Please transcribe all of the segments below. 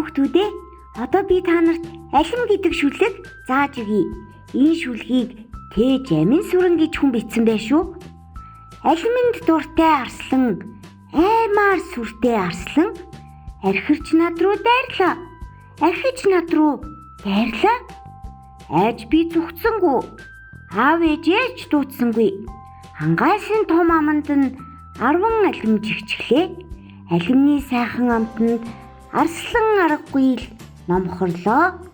хүүхдүүдээ одоо би та нарт алим гэдэг шүлэг зааж өгье. Энэ шүлгийг Тээж Амин сүрэн гэж хүн бичсэн байх шүү. Алиминд дуртай арслан, аймаар сүртэй арслан, архирч над руу дайрлаа. Архиж над руу дайрлаа. Айж би зүгтсэнгүй. Аав ээжээч дуудсангүй. Хангайсан том аманд нь 10 алим жигчлээ. Алимны сайхан амтанд арслан аргагүй л номхорлоо.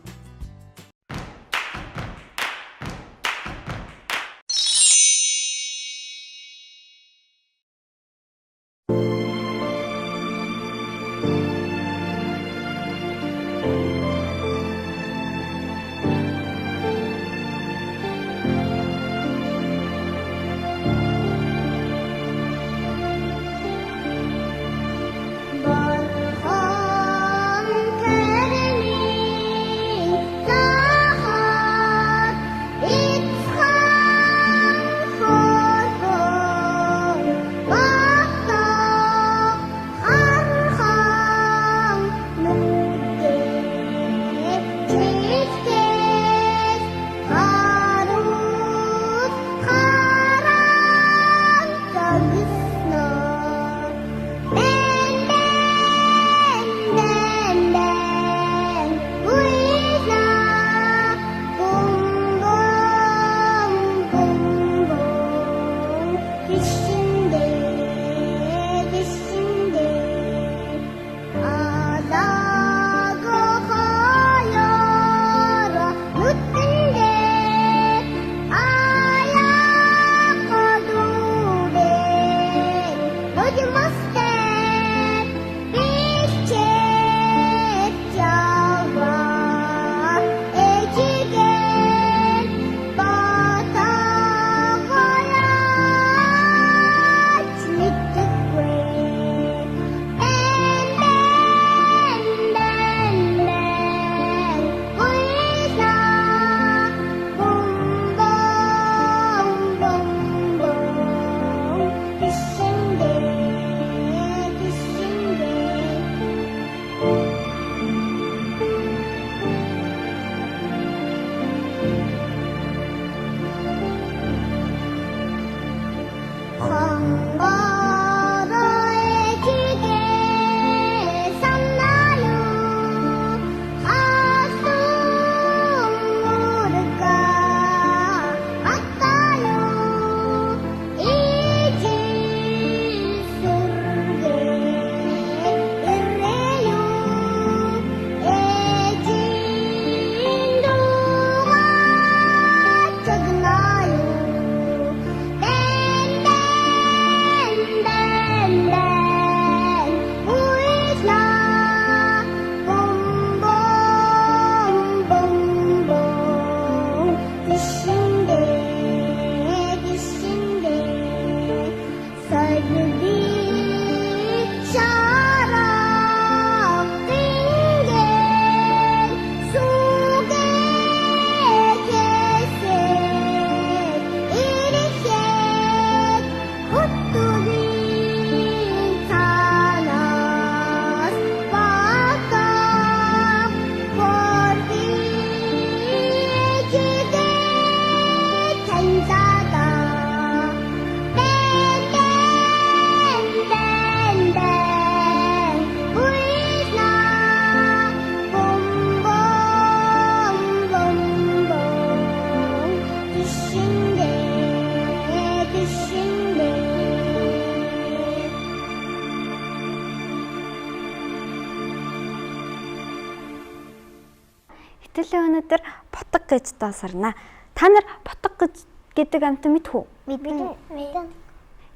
Хэвтэлээ өнөөдөр Ботго гэж доосарна. Та нар Ботго гэдэг амтан мэдэх үү? Мэдэн.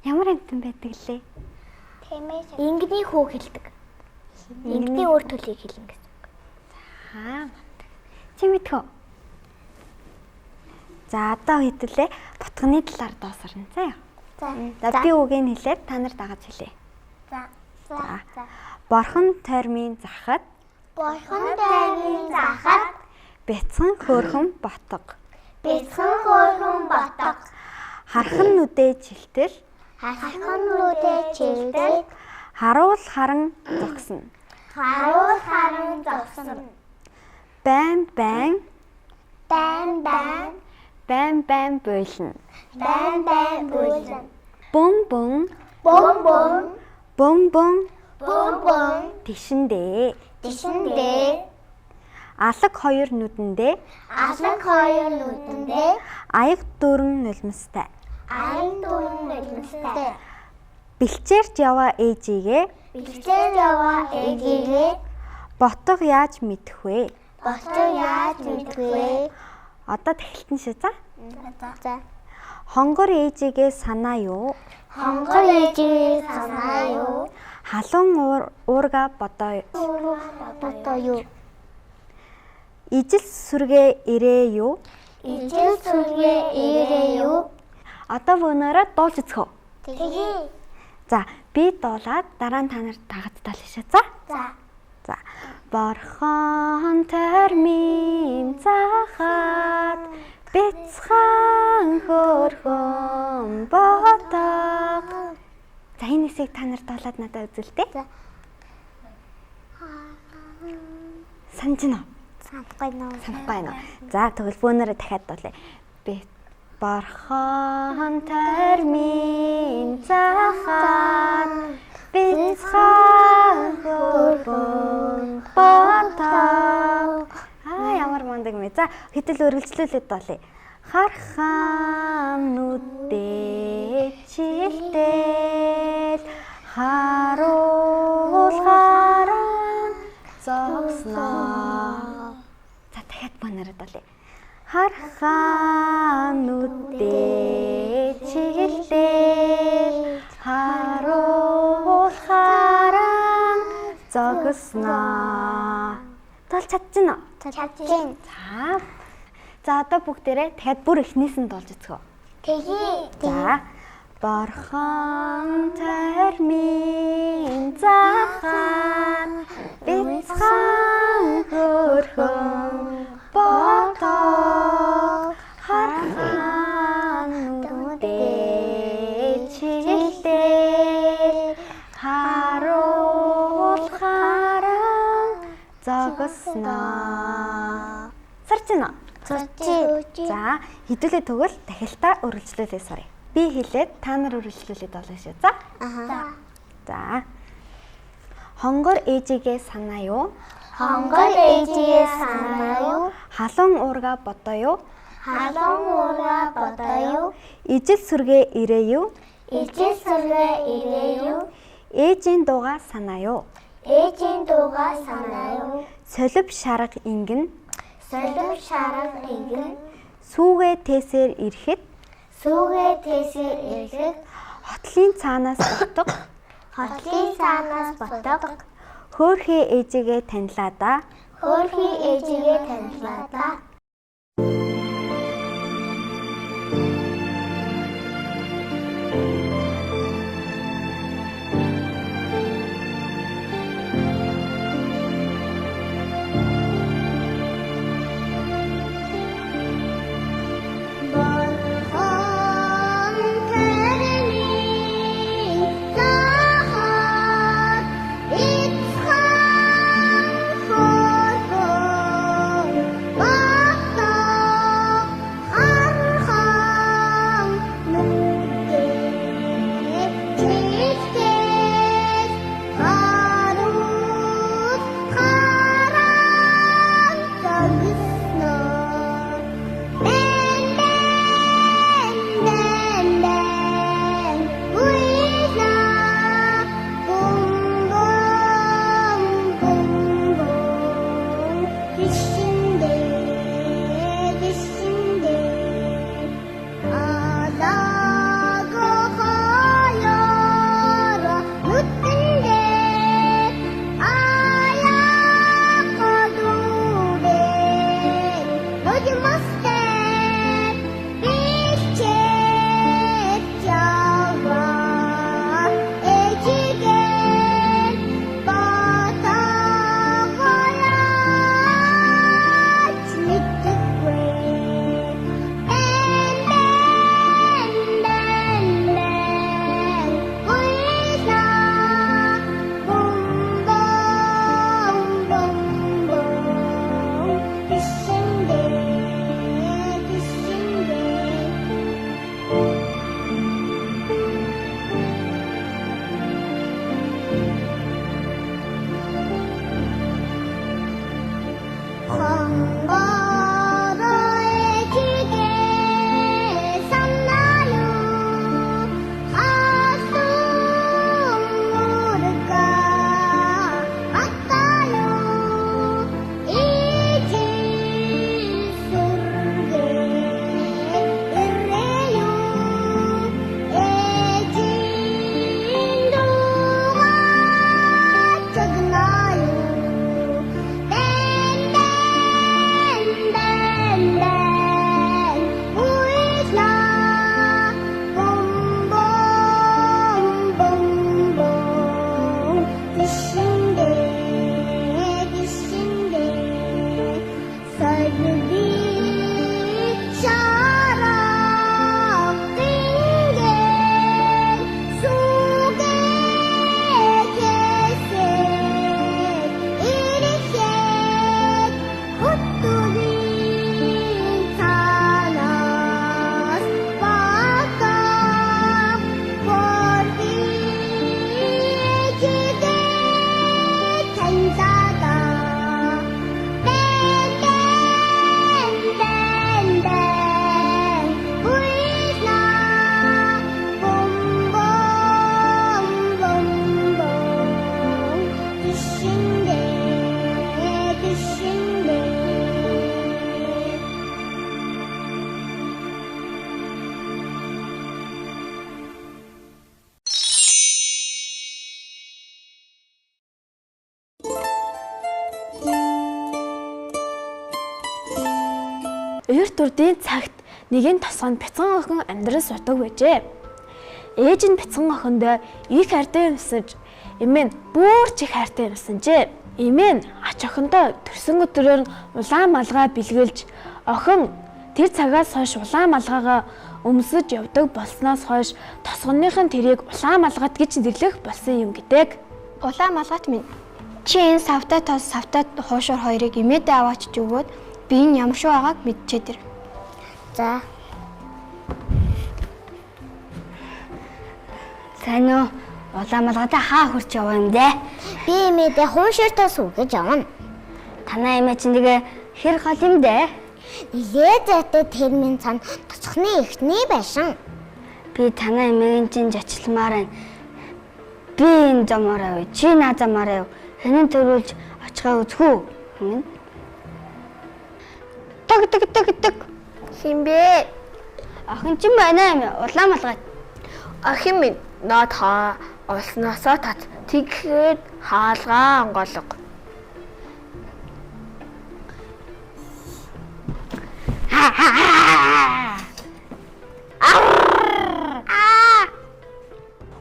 Ямар амтан байдаг лээ? Ингэний хөө хэлдэг. Ингэний өөр төлөйг хэлнэ гэсэн. Аа. Чи мэдэх үү? За одоо хэвтэлээ Ботгоны талаар доосарна заа. За би үгийг хэлээд та нар дагаж хэлээ. За. Борхон тойрмын захад бяцхан хөөрхөн ботго. Хархан нүдээ жилтэл харуул харан зогсно. Харуул харан зогсон. Байн байн Байн байн байн байн буйлна. байн байн буйлна. Бун бун Бум бум бун бун бум бум тишэндээ. тишэндээ Алаг хоёр нүдэндээ алаг хоёр нүдэндээ аяг дөрөн нулимстай. аян дөрөн нулимстай. Бэлчээрч яваа ээжигээ Бэлчээр яваа ээжигээ ботго яаж мэдэх вэ? ботго яаж мэдэх вэ? Одоо тахилтан шүү за. За. Хонгор ээжигээ санаа юу? Хонгор ээжигээ санаа юу? Халуун уурга бодоо. Бодоо юу? Ижил сүргээ ирээ юу? Ижил сүргээ ирээ юу? Одоо өнөөрөө дуулж үзэх үү? Тэгье. За, би дуулаад дараа нь та нарт тагад талшаа. За. За. За. Борхон тормын захаад бяцхан хөрхөн ботог. За, энэ хэсгийг та нарт дуулаад надад үзүүлтэй. За. Санаж гинэ үү? Санахгүй нөө. Санахгүй нөө. За, тэгвэл бөөнөрөө дахиад дуулъя. Би борхон тормын захаад бяцхан хөрхөн ботог. Ямар мундаг мэ. За, хэдэл үргэлжлүүлээд дуулъя. Хархан нүдээ чилтэл харуул харан зогсноо. За, дахиад бөөнөрөө дуулъя. Хархан нүдээ чилтэл харуул харан зогсноо. Дуулж чадчихна уу? Чадчихна. За одоо бүгдээрээ дахиад бүр эхнээс нь дуулж үзэх үү? Тэгье. За. Борхон тормын захаад бяцхан хөрхөн ботог хархан нүдээ чилтэл харуул харан зогсноо. Сарчна. За, хэдүүлээ тэгвэл дахилтаа үргэлжлүүлээ сарыг. Би хэлээд та нар үргэлжлүүлээд болно шүү. За. За. Хонгор ээжигээ санаа юу? Хонгор ээжигээ санаа юу? Халуун уурга бодоо юу? Халуун уурга бодоо юу? Ижил сүргээ ирээ юу? Ижил сүргээ ирээ юу? Ээжийн дуугаа санаа юу? Ээжийн дуугаа санаа юу? Солив шарга ингэн. Солив шарга ингэн. Сүүгээ тээсээр ирэхэд. Сүүгээ тээсээр ирэхэд. Хотлын цаанаас ботог. Хотлын цаанаас ботог. Хөөхий ээжигээ танилаа да. Хөөхий ээжигээ танилаа да. Bye. Уяр төрдийн цагт нэгэн тосгонд бяцхан охин амьдран суудаг байжээ. Ээж нь бяцхан охиндоо их хайртай юмсаж, эмээ нь бүр ч их хайртай юмсанжээ. Эмээ нь ач охиндоо төрсөн өдрөөр улаан малгай бэлгэлж, охин тэр цагаас хойш улаан малгайгаа өмсөж явдаг болсноос хойш тосгоныхын тэрийг улаан малгайт гэж нэрлэх болсон юм гэдэг. Улаан малгайт минь. Чи энэ савтай тос савтай хуушуур хоёрыг эмээдээ аваач ч өгөөд би энэ ямар шүү байгааг мэдчихэд ир. За. Сайн уу? Улаан малгайтай хаа хурч яваа юм бэ? Би эмээдээ хуушуур тос өгөж явна. Танаа эмээ чинь тэгээ хэр гол юм дээ? Нилээ зайтай тэр минь цан тоцхны эхний байшин. Би танаа эмээгийн чинь жачлмаар байна. Би энэ замаараа юу? Чи наа замаараа юу? Хэнэн төрүүлж очихаа үзхүү? Хин. Тэг. Хин бэ? Охин чинь байна юм. Улаан малгайт. Ахин минь наад хаа олсноосоо тат тэгэхэд хаалгаа онголго.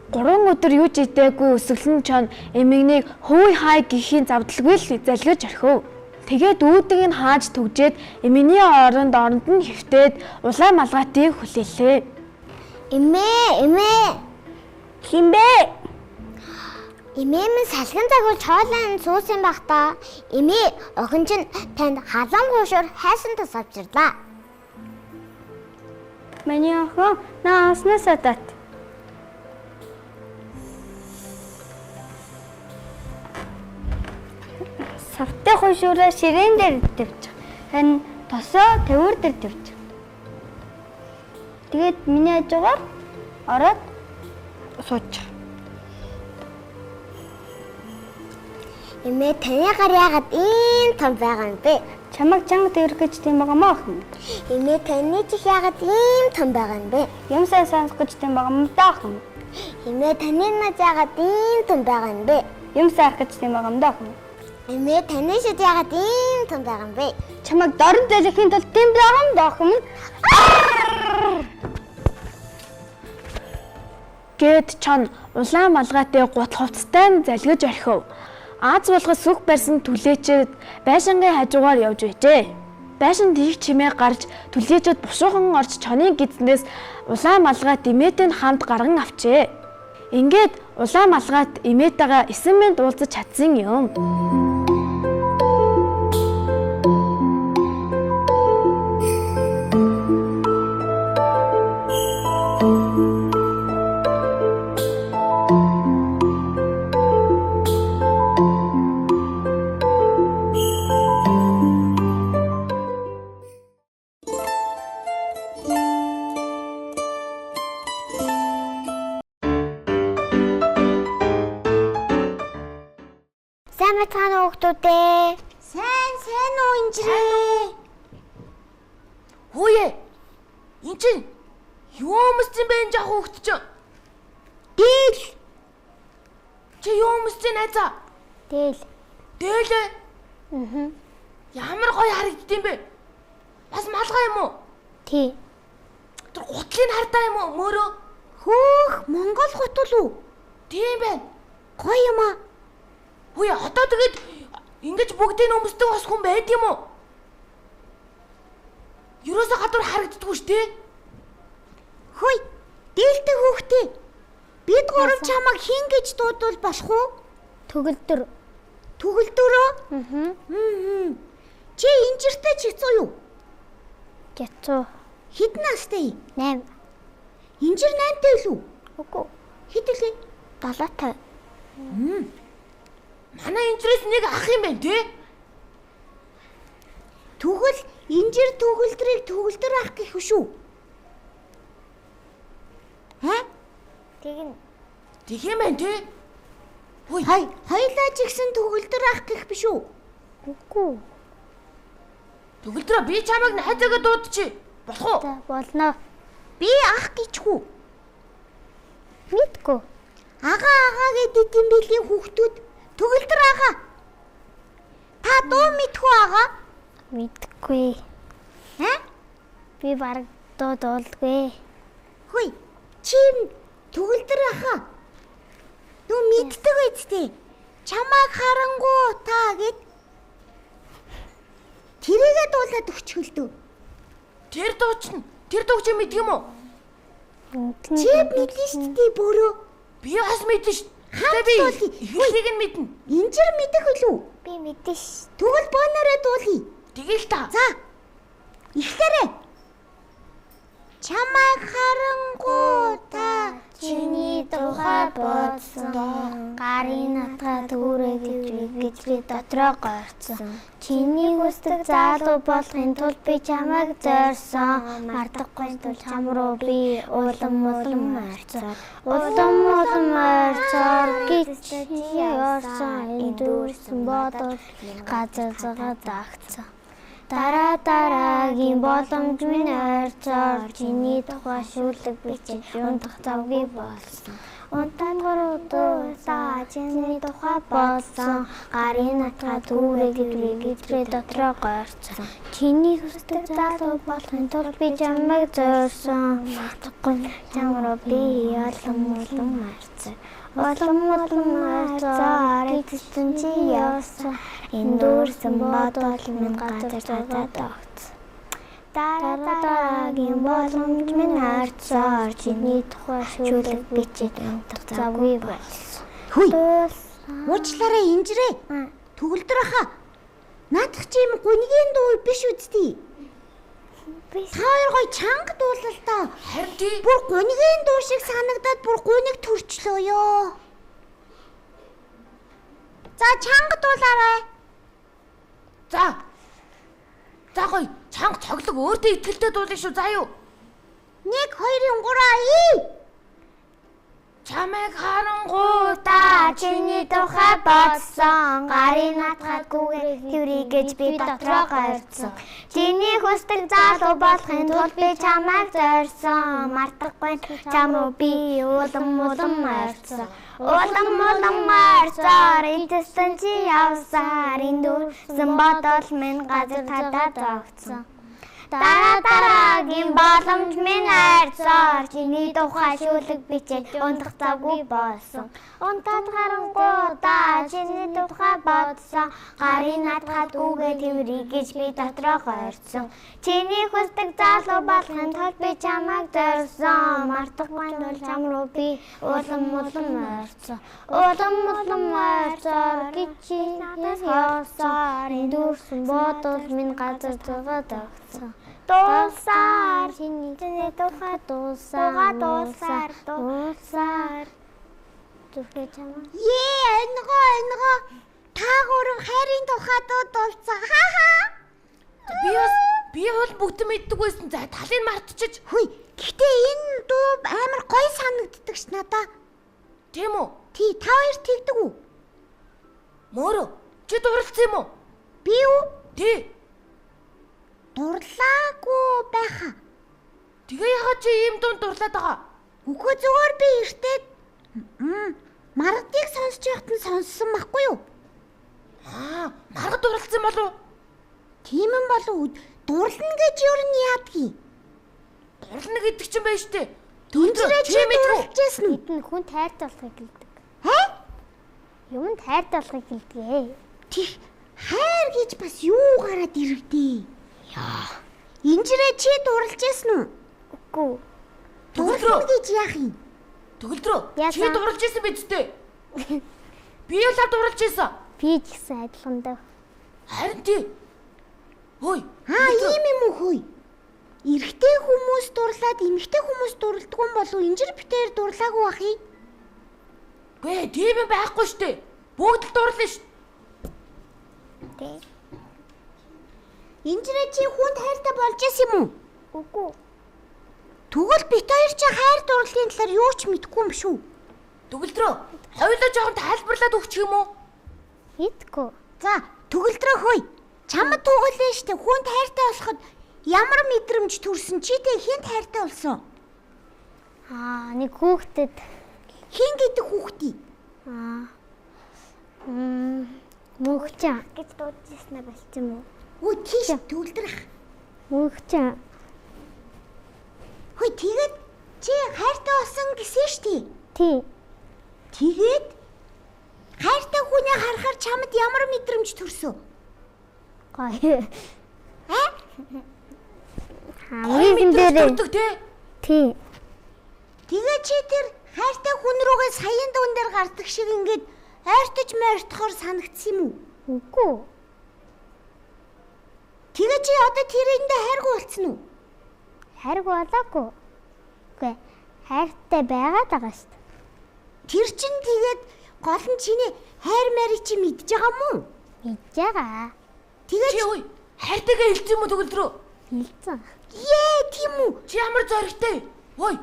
Гурван өдөр юу ч идээгүй өсөглөн чон эмэгнийг хөөй хай гэхийн завдалгүй л залгиж орхив. Тэгээд үүдийг нь хааж түгжээд эмээний оронд нь хөвтөөд улаан малгайтыг хүлээлээ. Эмээ. Хин бэ? Эмээ минь салхин загвал чоолон суусан байх та. Эмээ охин чинь танд халам хуушуур хайсан тас авчирлаа. Миний охин нааснасаа тат. Савтай хуушуураа ширээн дээр тавьчих. Харин тосоо төвөр дээр тавьчих. Тэгээд миний хажуугаар ороод суучих. Эмээ таны гар яагаад ийм том байгаа юм бэ? Чамайг чанга тэрх гэж тийм байгаа маа охин. Эмээ таны чих яагаад ийм том байгаа юм бэ? Юмсаа сонсох гэж тийм байгаа юм даа охин. Эмээ таны над яагаад ийм том байгаа юм бэ? Юмсаа арах гэж тийм байгаа юм даа охин. Эмээ таны шид яагаад ийм том байгаа юм бэ? Чамайг дорн залхихын тулд тийм байгаа юм даа охин. Гэт чон улаан малгайтай гутал хувцастай нь залгиж орхив. Аз болгос сүх барьсан түлээчэд байшингийн хажуугаар явж байжээ. Байшин тийх чимээ гарч түлээчэд бушуухан орж чонын гидснээс улаан малгайт эмээтэй хамт гарган авчээ. Ингээд улаан малгайт эмээтэйгээ 9 минут уулзаж чадсан юм. Сайн байна уу хүүхдүүдээ? Сайн уу инжирээ? Хөөе. Энд чинь юу өмссөн бэ энэ жах хүүхд чинь? Дээл. Чи юу өмссөн найзаа? Дээл. Дээлээ. Ямар гоё харагддсан бэ? Бас малгай юм уу? Тий. Тэр гутлыг хардаа юм уу мөрөө? Хөөх, Монгол гутал уу? Тийм байна. Гоё юм аа. Хөөе, одоо тэгээд ингэж бүгдийг өмсдөг бас хүн байд юм уу? Юурээс гадуур харагддаггүй шүү дээ. Хөөе, дээлтэй хүүхдээ. Бид гурав чамайг хин гэж дуудвал болох уу? Төгөлдөр. Төгөлдөрөө? Чи инжиртэй ч хэцүү юу? Гэцүү. Хэдэн настай? 8. Инжир 8-тай юу? Үгүй. Хэд үлээ? 7-тай. Манай инжирээс нэг ах юм байна тий? Тэгвэл инжир төгөлдрийг төгөлдөр ах гэх шүү. Тэгнь. Тэг юм байна тий? Хоёлаа ч ихсэн төгөлдөр ах гэх биш үү? Үгүй. Төгөлдрөө би чамайг найзаагаа дуудчих. Болох уу? За болно. Би ах гэчихүү. Мэдгүй. Агаа гэдэг юм билийн хүүхдүүд. Төгөлдөр агаа. Та дуу мэдхүү агаа? Мэдгүй. Би бараг дуулдаггүй. Хөөе. Чим төгөлдөр ахаа. Нүү мэддэг үсттэй. Чамайг харангуу та гэд тэрийгээ дуулаад өгчихөлдөө. Тэр дууч мэдх юм уу? Чи мэдэн шүү дээ бөрөө. Би бас мэдэн шүү. Хамт Би дуулъя. ихлийг нь мэднэ. Инжир мэдэх үлээ. Би мэдэн ш. Тэгвэл бонороо дуулъя. Тэгэл та. За. Эхлээрэй. Чамайг харангуу та Чиний тухай бодсон. Гарын натга түрэг гэж би дотроо горцсон. Чиний хүсдэг залуу болохын тулд би чамайг зорьсон. Мартахгүй тул чам руу би улам орцоо. Улам орцоо гэж чи орсон. Эндүүрсэн бодол газар загаад агцсан. Дараагийн боломж минь ойрцоор чиний тухай шүлэг бичиж унтах завгүй болсон. Унтан гуруудаа чиний тухай болсон. Гарын натга түрэг гэдрээ дотроо горцсон. Чиний хүсдэг залуу болохын тулд би чамайг зорьсон. Мартахгүй чам руу би улам орцоо. Улам орцоор эцэстэн чи явсан. Эндүүрсэн бодол минь газар загаад огцсон. Дараагийн боломж минь орцоор чиний тухай шүлэг бичиж унтах завгүй болсон. Хөөе. Уучлаарай инжирээ. Төгөлдөр ахаа. Наадах чим гүнгийн дуу биш үсттэй. Та хоёр гоё чанга дуулал та. Харин тий. Бүр гүнгийн дуу шиг санагдаад бүр гүнийг төрчлөө ёо. За чанга дуулаарай. За гоё. Чанга цоглог өөртөө ихтгэлтэй дуулах шүү. За юу. 1 2 3 Чамайг харангуу Та чиний тухай бодсон. Гарын натгадгүйгээр тэрийг гэж би дотроо горцсон. Чиний хүсдэг залуу болохын тулд би чамайг зорьсон. Мартахгүй чам руу би улам орцсон. Улам орцоор эцэстэн чи явсаар эндүүрсэн бодол минь газар тадаад огцсон. Дараагийн боломж минь ойрцоор чиний тухай шүлэг бичиж унтах завгүй болсон. Унтаад харангуудаа чиний тухай бодсон. Гарын натгад үгээ тэрийг гэж би дотроо горцсон. Чиний хүсдэг залуу болохын тулд би чамайг зорьсон. Мартахгүй тул чам руу би улам орцсон. Улам орцоор гэж чи явсаар эндүүрсэн бодол минь газар загаад огцсон. Дуулсаар чиний тухай дуулсаар зүрхээ чамаа. энгоо. Та гурав хайрын тухай дуулцсан. би бол бүгд мэддэг байсан. За талыг мартчих. Хөөе. Гэхдээ энэ дуу амар гоё санагддаг ш надаа. Тийм үү? Тий, та хоёр тэгдэг үү? Мөрөө. Чи дурлцсан юм уу? Би үү? Тий. Дурлаагүй байхаа. Тэгээ ягаад чи ийм дунд дурлаад байгаа? Үгүй зүгээр би эртээд маргадыг сонсч байхад нь сонссон байхгүй юу? Маргад дурлцсан болов? Тийм юм болов. Дурлна гэж юу нь яадгийг? Дурлна гэдэг чинь байж тээ. Дүнжрээ чи дурлажсэн үү? Эдэн хүн тайрт болохыг хэлдэг. Юм тайрт болохыг хэлдэг. Тэг хайр гэж бас юу гараад ирвдээ? Инжирээ чи дурлажсэн үү? Үгүй. Дурлна гэж яах юм? Төгөлдрөө. Чи дурлж исэн биз дээ. Би ялаа дурлж исэн. Би ч гэсэн адилхан даа. Харин тий. Хөөе. Ийм юм уу хөөе? Эрэгтэй хүмүүс дурлаад эмэгтэй хүмүүс дурлдаг юм болов инжир битээр дурлаагүй бах юм? Гэ тийм юм байхгүй штэ. Бүгд л дурлаа ш. Тэг. Инжирээ чи хүнд хайртай болж исэн юм уу? Үгүй. Тэгвэл бит хоёр чи хайр дурлалын талаар юу ч мэдэхгүй юм шүү. Төгөлдрөө. Хоёулаа жоохон тайлбарлаад өгчих юм уу? Мэдгүй. За, төгөлдрөө хөөе. Чамд тугалаа штэ хүнд хайртай болоход ямар мэдрэмж төрсөн чи тэ хинт хайртай болсон? Нэг хүүхдэд Хин гэдэг хүүхдий? Мөнхчэн гэж дуудчихсан болчих юм уу? Өө тийш төгөлдөр ах. Мөнхчэн Хөөе тэгээд чи хайртай болсон гэсэн штий. Тий. Тэгээд хайртай хүнийг харахаар чамд ямар мэдрэмж төрсөн? Гоё. Аа? Хамгийн дээр. Тий. Тэгээ чи тэр хайртай хүн рүүгээ саяын дуун дээр гардаг шиг ингээд ойртож мойртохоор санагдсан юм уу? Үгүй. Тэгээ чи одоо тэрэндээ хайргүй болцсон уу? Хайрг болоогүй. Үгүй. Хайртай байгаад байгаа шүү дээ. Тэр чинь тэгээд гол нь чиний хайр марийг чи мэдж байгаа мó? Мэдж байгаа. Тэгээ Чи ой, хайртайгаа хэлсэн юм уу төгөлдрөө? Хэлсэн. тийм үү? Чи ямар зоригтой? Ой,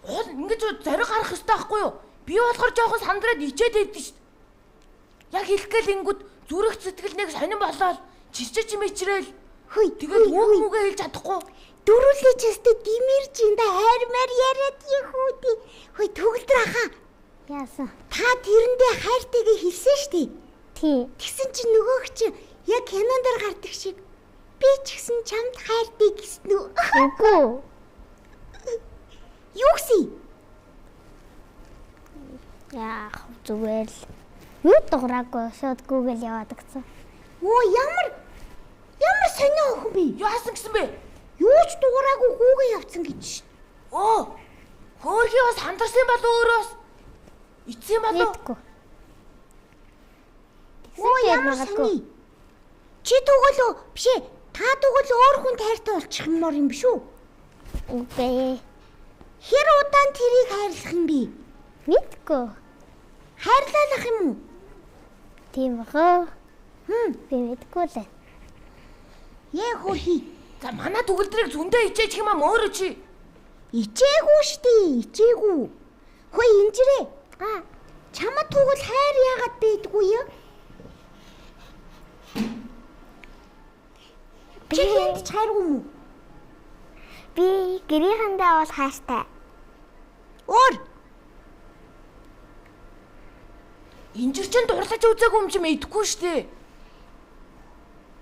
уул ингэж зориг гарах хэрэгтэй байхгүй юу? Би болохоор жоохон сандраад ичээд байдсан шүү дээ. Яг хэлэхгээл ингүүд зүрх сэтгэл нэг сонирн болоод чирчэж мичрээл. Хөөе, Тэгээд үгээ хэлж чадахгүй. дөрүлээ чэстэй димэрж инда хайр мар яриад ихүүд. Хөөе төгөлдөр ахаа. Яасан? Та тэрэндээ хайртайгаа хэлсэн штий. Тий. Тэгсэн чинь нөгөөх чинь яг кинон дээр гардаг шиг би ч гэсэн чамд хайртай гэсэн үү? Үгүй. Юу гэсэн? Яах зүгээр л. Юу дуураагүй шууд Google яваад гисэн. Оо ямар сонио охин бэ? Яасан гэсэн бэ? Юу ч дуураагүй гүүгээ явцсан гэж шин. Оо. Хөөрхий бас хандарсан болов өөрөөс. Ицсэн болов. Мэдгүй. Оо ямар сони. Чи тэгвэл биш ээ. Та тэгвэл өөр хүн тайртай болчих юм биш үү? Үгүй. Хэр удаан тэрийг хайрлах юм бэ? Мэдгүй. Хайрлалах юм уу? Тийм бахаа. Би мэдгүй л. Яа хөөе. За манай төгөлдрийг зөндөө ичээчих юм аа өөрөө чи. Ичээгүй штий, ичээгүй. Хөөе инжирээ. Чамд тэгвэл хайр яагаад байдгүй юм? Чи хэнд ч хайргүй юм уу? Би гэрийнхэндээ бол хайртай. Өөр Инжирчин дурлаж үзээгүй юм чи мэдэхгүй штэ.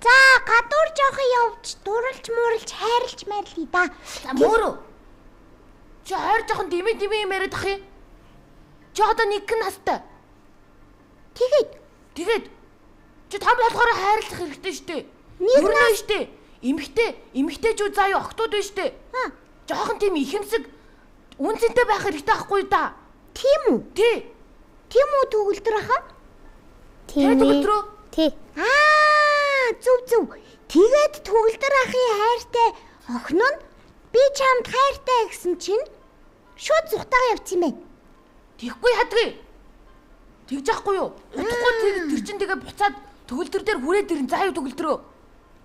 за гадуур жоохон явж дурлж муурлж хайрлж марлий да. За мөөрөө. Чи хайр жоохон дими юм яриад ах юм. Чи одоо нэг настай. Тэгээд чи том болохоор хайрлах хэрэгтэй штэ. Нэг Өрнөө штэ. Эмхтэйчүүд заа юу охтууд байна штэ. Жоохон тийм ихэмсэг үнцэнтэй байх хэрэгтэй байхгүй да. Тийм үү? Тий. Тийм үү төгөлдөр ахаа? Тийм ээ. Төгөлдрөө. Тий. Зүв. Тэгээд төгөлдөр ахын хайртай охин нь би чамд хайртай гэсэн чинь шууд зүхтаага явц юм байна. Тэгхгүй хадгүй. Тэгж яахгүй юу? Утгагүй тэр чин тэгээ буцаад төгөлдөр дээр хүрээд ирэн заа юу төгөлдрөө.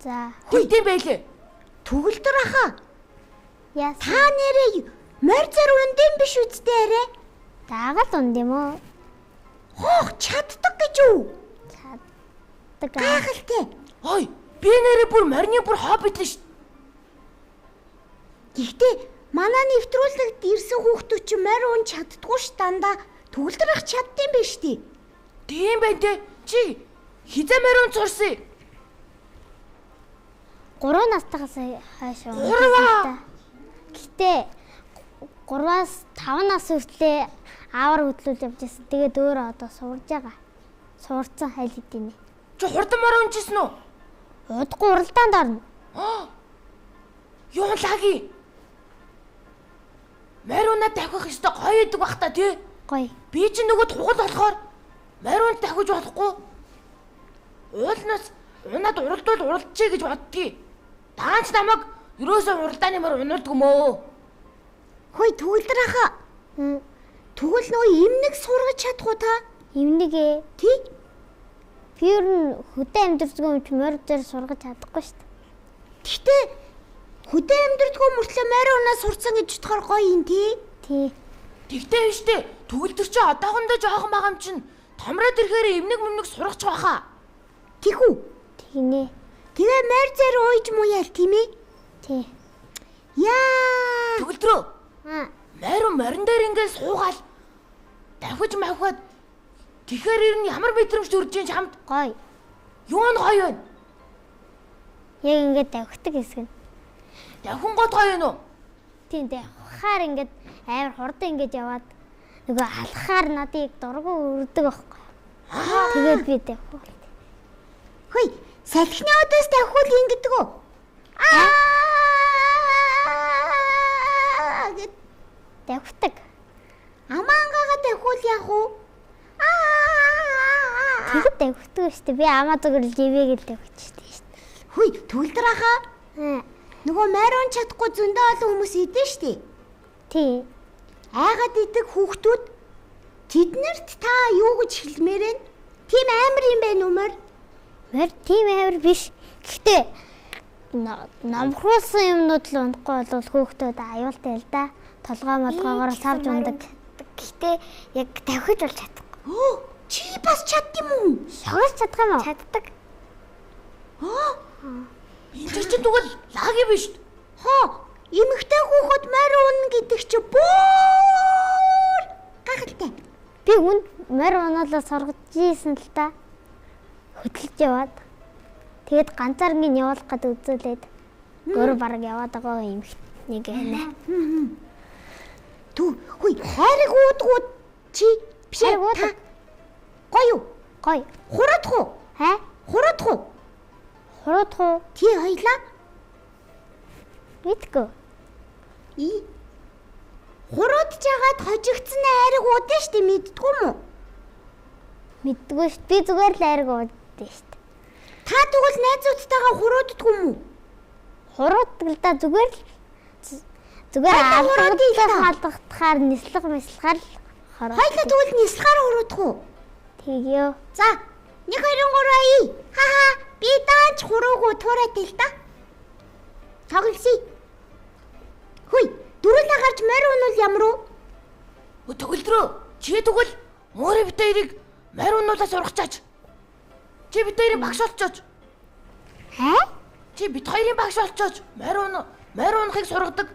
За. Тэгдэм байлээ. Төгөлдөр ахаа. Яасан? Та нэрээ морь зар үндэм биш үстэй арай. Дагаад унд юм уу? Хоох чаддаг гэж юу? Чаддаг. Гайхалтай. Ой, би нэрээ бүр морины бүр хоббит л ш. Гэхдээ манай нэвтрүүлэгт ирсэн хүүхдүүд ч морь уун чаддгүй ш дандаа. Төгөлдөр ах чаддсан биш тий. Тийм байх те. Чи хизээ морин цурсан. 3 настайгаас хойш. Гурваа. Гэтэ 3-аас 5 нас хүртлээр аавар хөдлөж явж байсан. Тэгээд өөрөө одоо сурж байгаа. Сурцсан хайл хэдийнэ. Чи хурдан морин унжсэн үү? Удахгүй уралдаанд орно. Юу лаги? Мариунаа дахих ёстой гоё идэг бах та тий. Гоё. Би ч нөгөө тугал болохоор мариунд дахиж болохгүй. Уулнаас унаад уралдвал уралдчихъя гэж боддгийг. Даанч намайг ерөөсөө уралдааны мөр унуулдаг юм уу? Хөөе төгөлдөр ахаа. Тэгвэл нөө имнэг сургаж чадах уу та? Имнэгээ. Тий? Би ер нь хөдөө амьдэрдэг юм чи морь дээр сургаж чадахгүй шүү дээ. Гэхдээ хөдөө амьдрдгөө мөртлөө морь унаа сурцсан гэж бодохоор гоё юм тий. Тий. Тэгтээ биш үү? Төгөлдөр чи одоохондоо жоохон байгаа юм чин. Томроод ирэхээр эмнэг сурах ч баха. Тэхүү. Тэгнэ. Тэгээ морь зэр ууж мууяал тийм ээ. Тий. Яа. Төгөлдрөө. Морин дээр ингээд суугаал. Давхиж мавхад. Тэгэхээр ер нь ямар мэдрэмж төрж ийн чамд? Гоё. Юу нь гоё вэ? Яг ингээд давхдаг хэсэг нь. Давхин гот гоё юу? Тийм дээ. явхаар ингээд амар хурдан ингээд яваад нөгөө алхахаар надыг дургу өрдөг байхгүй. Тэгээд би тавих. Хөөе, салхины өдөөс тавих үл ингэдэг үү? Гэт Тавьдаг. амаангаага тавих үл яах вэ? Тэгэд тавьдаг шүү дээ. Би амаа зүгэл живээг л тавьчих шүү дээ. Хөөе, төгөлдрахаа. Нөгөө майрон чадахгүй зөндөө олон хүмүүс идэж штэ. Тий. Айгаад идэх хүүхдүүд тэднэрт та юу гэж хэлмээр вэ? Тийм амар юм байна уу мөр? Мөр тийм амар биш. Гэхдээ намхруулсан юмнууд л унахгүй бол хүүхдүүд аюултай л да. Толгой молгоогоор савж ундаг. Гэхдээ яг тавхиж бол чадахгүй. Оо, чи бас чаддсан юм уу? Шогож чадах юм уу? Чаддаг. Энэ чинь тэгвэл лаги биш үү? Хоо, эмэгтэй хүүхэд морь унна гэдэг чи бүр гахалтай. Би морь унаалаа сургаж ийсэн л та. Хөдөлж яваад. Тэгэд ганцааргийн явуулах гэдэг үзүүлээд өөр бараг яваад байгаа юм нэг байна. Тү, хүй, хайрыг уудгууд чи биш Хайрыг уудаг. Гоё. Гоё. Хураадах уу? Хаа? Хураадах уу? Хуруудах уу? Ти хоёлаа. Мэдгүй. Хураадж жагаад хожигдсан хайрыг уудаа штэ мэддгүй юм уу? Мэдгүй шүү. Би зүгээр л айраг ууддаг шүү. Та тэгвэл найзуудтайгаа хурааддгүй юм уу? Хуруудаг л да зүгээр халдахаар нислэг мэслэхаар хороо. Хоёлаа тэгвэл нислэхаар хураадах уу? Тэгё. За, 1 2 3 Ха би даач хуруугүй туурайтай л да. Тоглосон. Хүй, дөрүлээ гарч морь унвал ямар уу? Төгөлдрөө. Чи тэгвэл мөрөө бит хоёрыг морь унуулаас ургачаач. Чи бит хоёрыг багш болчооч. Хаа? Чи бит хоёрын багш болчооч. Морь унахыг сургадаг.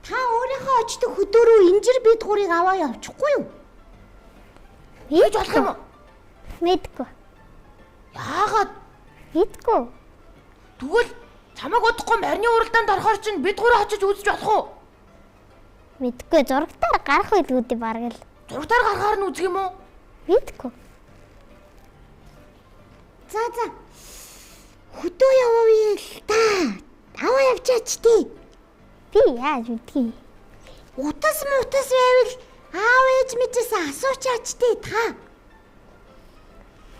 Та өөрийнхөө очдог хөдөөрөө инжир бид гурыг аваа явчихгүй юу? Ийж болох юм уу? Мэдгүй. Яагаад? Мэдгүй. Тэгвэл чамайг удахгүй марины уралдаанд орохоор чинь бид гурав очиж үзэж болох уу? Мэдгүй. Зурагтаар гарах байлгүй бараг л. Зургатаар гарахаар нь үзэх юм уу? Мэдгүй. За. Хөдөө явъя л да. Аваа явчаач тий. Би яаж мэдхий? Утас байвал аав ээж мэжээс асуучаач тий та.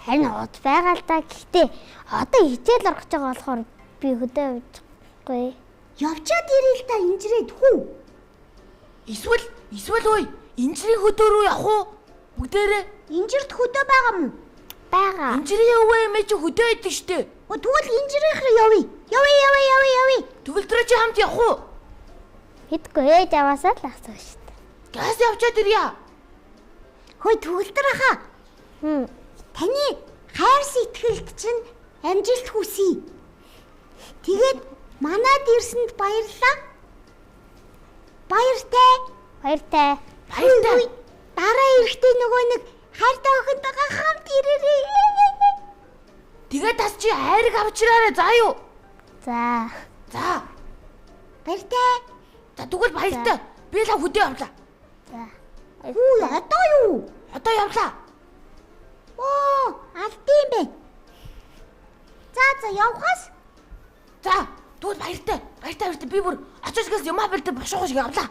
Харин ут байгаа л да. Гэхдээ одоо хичээл орох гэж байгаа болохоор би хөдөө явчихгүй. Явчаад ирээ л та инжирээд хүү. Эсвэл ой, инжирийн хөдөө рүү явах уу? Бүгдээрээ Инжирт хөдөө байгаа мó? Бага. инжирийн өвөө эмээ чи хөдөө идэв штэ. Тэгвэл инжирийнхээ явъя. Төгөлдрөө чи хамт явах уу? Мэдгүй. Ээж аваасаа л асуу шүү дээ. Газ явчаад ирья. Хөөе төгөлдрахаа. Таны хайр сэтгэлд чинь амжилт хүсье. Тэгээд манад ирсэнд баярлалаа. Баяртай. Дараа эрэхтэй нөгөө нэг хайртай охинтойгоо хамт ирээрэй. Тэгээд тас чи хайрыг авчираарай заа юу? За. Баяртай. За тэгвэл баяртай. Би л хөдөө явлаа. За. Одоо юу? Одоо явлаа. Алдсан бэ. За явхаас. За тэгвэл баяртай. Би бүр очиж гээс юмаа бэлдээ бошгоо шиг явлаа.